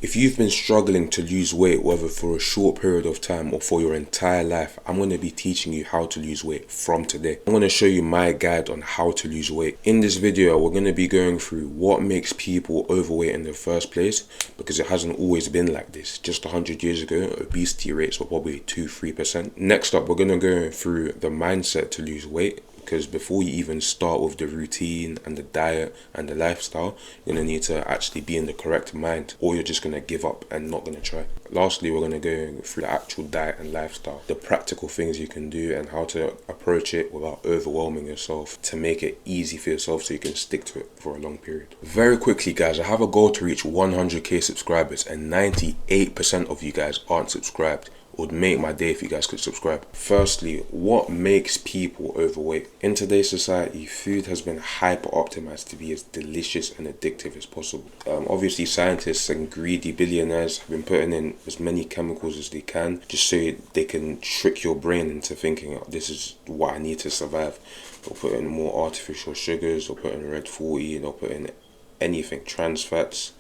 If you've been struggling to lose weight, whether for a short period of time or for your entire life, I'm going to be teaching you how to lose weight from today. I'm going to show you my guide on how to lose weight. In this video, we're going to be going through what makes people overweight in the first place, because it hasn't always been like this. Just 100 years ago, obesity rates were probably 2-3%. Next up, we're going to go through the mindset to lose weight, because before you even start with the routine and the diet and the lifestyle, you're going to need to actually be in the correct mind, or you're just going to give up and not going to try. Lastly, we're going to go through the actual diet and lifestyle, the practical things you can do and how to approach it without overwhelming yourself, to make it easy for yourself so you can stick to it for a long period. Very quickly, guys, I have a goal to reach 100k subscribers, and 98% of you guys aren't subscribed. It would make my day if you guys could subscribe. Firstly, what makes people overweight? In today's society, food has been hyper optimized to be as delicious and addictive as possible. Obviously, scientists and greedy billionaires have been putting in as many chemicals as they can, just so they can trick your brain into thinking, oh, this is what I need to survive. They'll put in more artificial sugars, they'll put in red 40, they'll put in anything, trans fats,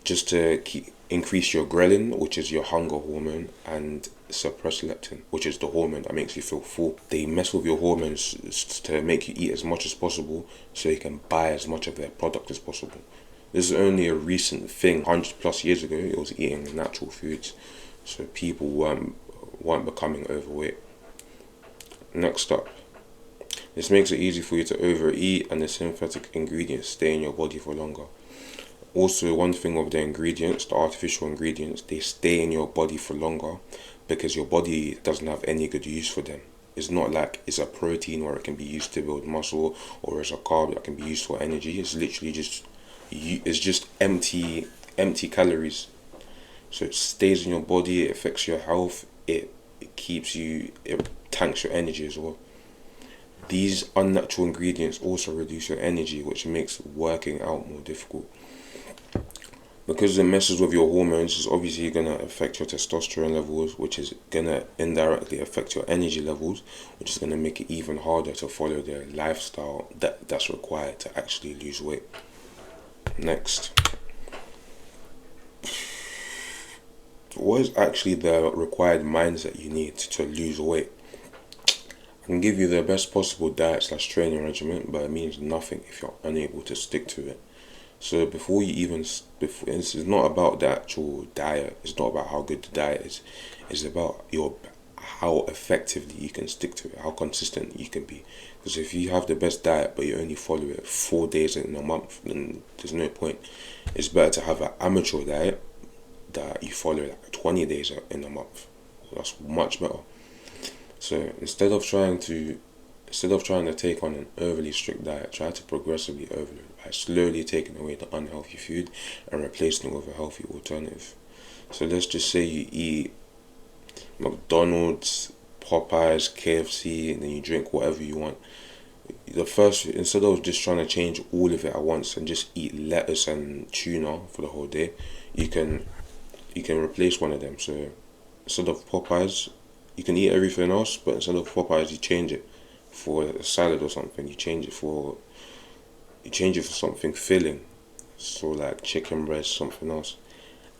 just to increase your ghrelin, which is your hunger hormone, and suppress leptin, which is the hormone that makes you feel full. They mess with your hormones to make you eat as much as possible so you can buy as much of their product as possible. This is only a recent thing. 100+ years ago, it was eating natural foods, so people weren't becoming overweight. Next up, this makes it easy for you to overeat, and the synthetic ingredients stay in your body for longer. Also, one thing with the ingredients, the artificial ingredients, they stay in your body for longer because your body doesn't have any good use for them. It's not like it's a protein where it can be used to build muscle, or it's a carb that can be used for energy. It's literally just empty calories. So it stays in your body, it affects your health, it tanks your energy as well. These unnatural ingredients also reduce your energy, which makes working out more difficult. Because it messes with your hormones, it's obviously going to affect your testosterone levels, which is going to indirectly affect your energy levels, which is going to make it even harder to follow the lifestyle that's required to actually lose weight. Next, what is actually the required mindset you need to lose weight? I can give you the best possible diet/training regimen, but it means nothing if you're unable to stick to it. So it's not about the actual diet, it's not about how good the diet is, it's about how effectively you can stick to it, how consistent you can be. Because if you have the best diet but you only follow it 4 days in a month, then there's no point. It's better to have an amateur diet that you follow like 20 days in a month. That's much better. So instead of trying to take on an overly strict diet, try to progressively overload by slowly taking away the unhealthy food and replacing it with a healthy alternative. So let's just say you eat McDonald's, Popeyes, KFC, and then you drink whatever you want. Instead of just trying to change all of it at once and just eat lettuce and tuna for the whole day, you can replace one of them. So instead of Popeyes, you can eat everything else, but instead of Popeyes, you change it for a salad or something. You change it for something filling, so like chicken breast, something else.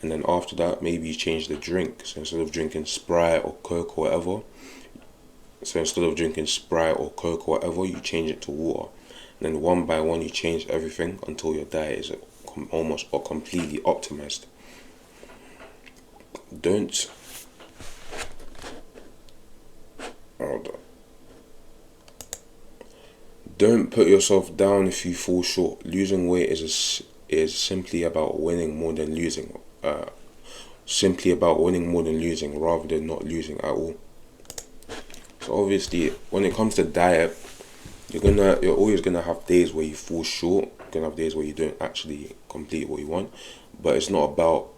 And then after that, maybe you change the drink. So instead of drinking Sprite or Coke or whatever, you change it to water. And then one by one, you change everything until your diet is almost or completely optimized. Don't put yourself down if you fall short. Losing weight is simply about winning more than losing. Rather than not losing at all. So obviously, when it comes to diet, you're always gonna have days where you fall short. You're gonna have days where you don't actually complete what you want. But it's not about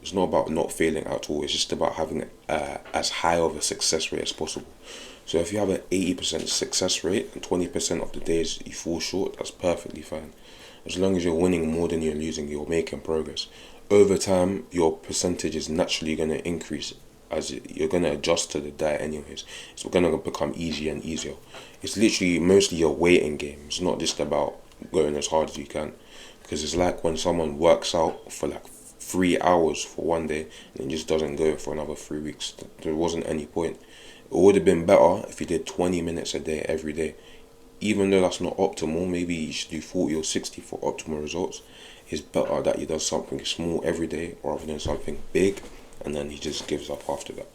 not failing at all. It's just about having as high of a success rate as possible. So if you have an 80% success rate and 20% of the days you fall short, that's perfectly fine. As long as you're winning more than you're losing, you're making progress. Over time, your percentage is naturally going to increase as you're going to adjust to the diet anyways. It's going to become easier and easier. It's literally mostly your waiting game. It's not just about going as hard as you can. Because it's like when someone works out for like 3 hours for one day and just doesn't go for another 3 weeks. There wasn't any point. It would have been better if you did 20 minutes a day every day. Even though that's not optimal, maybe you should do 40 or 60 for optimal results. It's better that he does something small every day rather than something big and then he just gives up after that.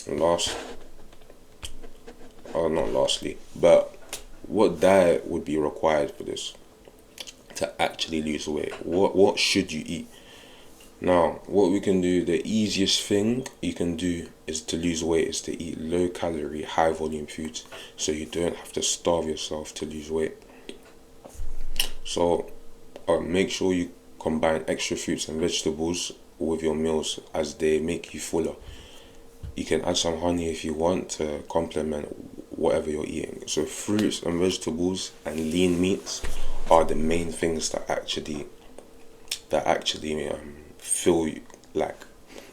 Not lastly, but what diet would be required for this to actually lose weight? What should you eat? Now, what we can do, the easiest thing you can do is to lose weight is to eat low calorie, high volume foods, so you don't have to starve yourself to lose weight. So make sure you combine extra fruits and vegetables with your meals as they make you fuller. You can add some honey if you want to complement whatever you're eating. So fruits and vegetables and lean meats are the main things that actually fill you, like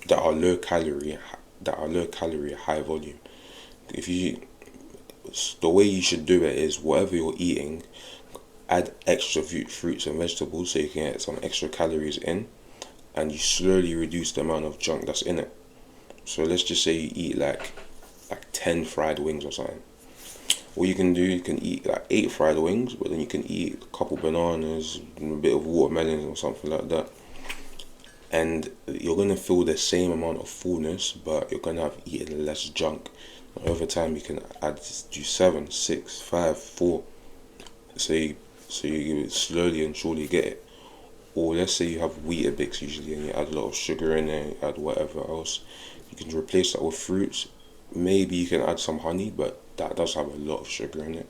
that are low calorie, high volume. The way you should do it is whatever you're eating, add extra fruits and vegetables so you can get some extra calories in, and you slowly reduce the amount of junk that's in it. So let's just say you eat like 10 fried wings or something. What you can do, you can eat like 8 fried wings, but then you can eat a couple bananas, a bit of watermelon or something like that. And you're going to feel the same amount of fullness, but you're going to have eaten less junk. And over time, you can do 7, 6, 5, 4. So you slowly and surely get it. Or let's say you have Weetabix usually, and you add a lot of sugar in it, you add whatever else. You can replace that with fruits. Maybe you can add some honey, but that does have a lot of sugar in it.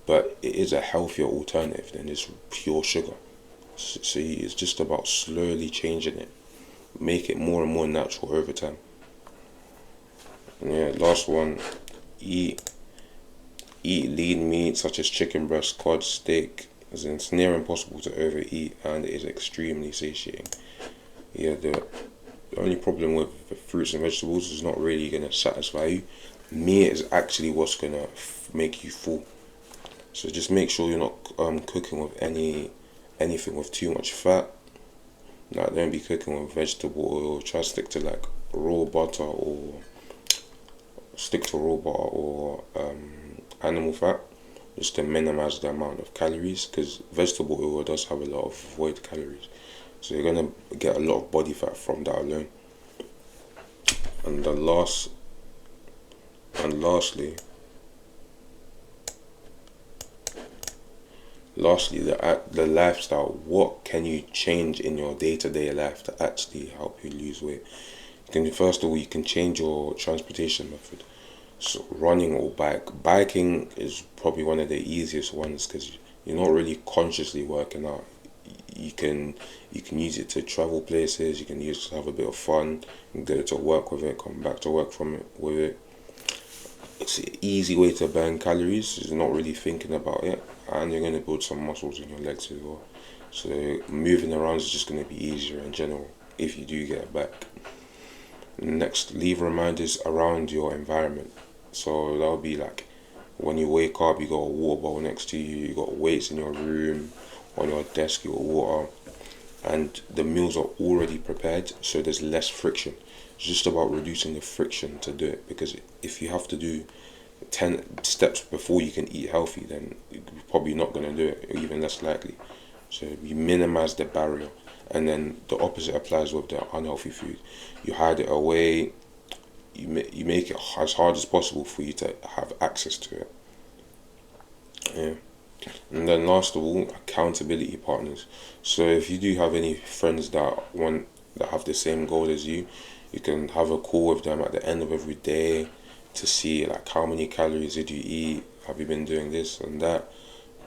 But it is a healthier alternative than just pure sugar. So it's just about slowly changing it, make it more and more natural over time. And yeah, last one, eat lean meat such as chicken breast, cod, steak. As in, it's near impossible to overeat and it is extremely satiating. Yeah, the only problem with the fruits and vegetables is not really going to satisfy you. Meat is actually what's going to make you full. So just make sure you're not cooking with anything with too much fat. Like, don't be cooking with vegetable oil. Try to stick to like raw butter or animal fat, just to minimize the amount of calories, because vegetable oil does have a lot of void calories, so you're gonna get a lot of body fat from that alone. And lastly, the lifestyle. What can you change in your day-to-day life to actually help you lose weight? First of all, you can change your transportation method. So running or biking is probably one of the easiest ones because you're not really consciously working out. You can use it to travel places. You can use it to have a bit of fun. You can go to work with it, come back to work from it with it. It's an easy way to burn calories. You're not really thinking about it, and you're going to build some muscles in your legs as well. So moving around is just going to be easier in general if you do get it back. Next, leave reminders around your environment. So that'll be like when you wake up, you got a water bottle next to you, you got weights in your room, on your desk, you got water, and the meals are already prepared, so there's less friction. It's just about reducing the friction to do it, because if you have to do 10 steps before you can eat healthy, then you're probably not going to do it, or even less likely. So you minimize the barrier, and then the opposite applies with the unhealthy food. You hide it away. You make it as hard as possible for you to have access to it. Yeah. And then last of all, accountability partners. So if you do have any friends that have the same goal as you, you can have a call with them at the end of every day to see like how many calories did you eat, have you been doing this and that.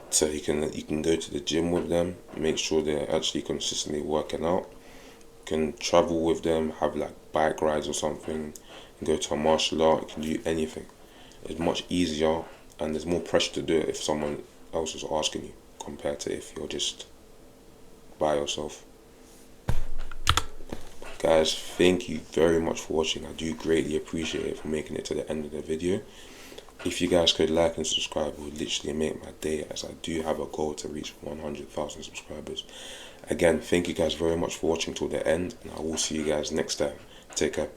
So you can go to the gym with them, make sure they're actually consistently working out. You can travel with them, have like bike rides or something, go to a martial art. You can do anything. It's much easier, and there's more pressure to do it if someone else is asking you compared to if you're just by yourself. Guys, thank you very much for watching. I do greatly appreciate it for making it to the end of the video. If you guys could like and subscribe, it would literally make my day, as I do have a goal to reach 100,000 subscribers. Again, thank you guys very much for watching till the end, and I will see you guys next time. Take care.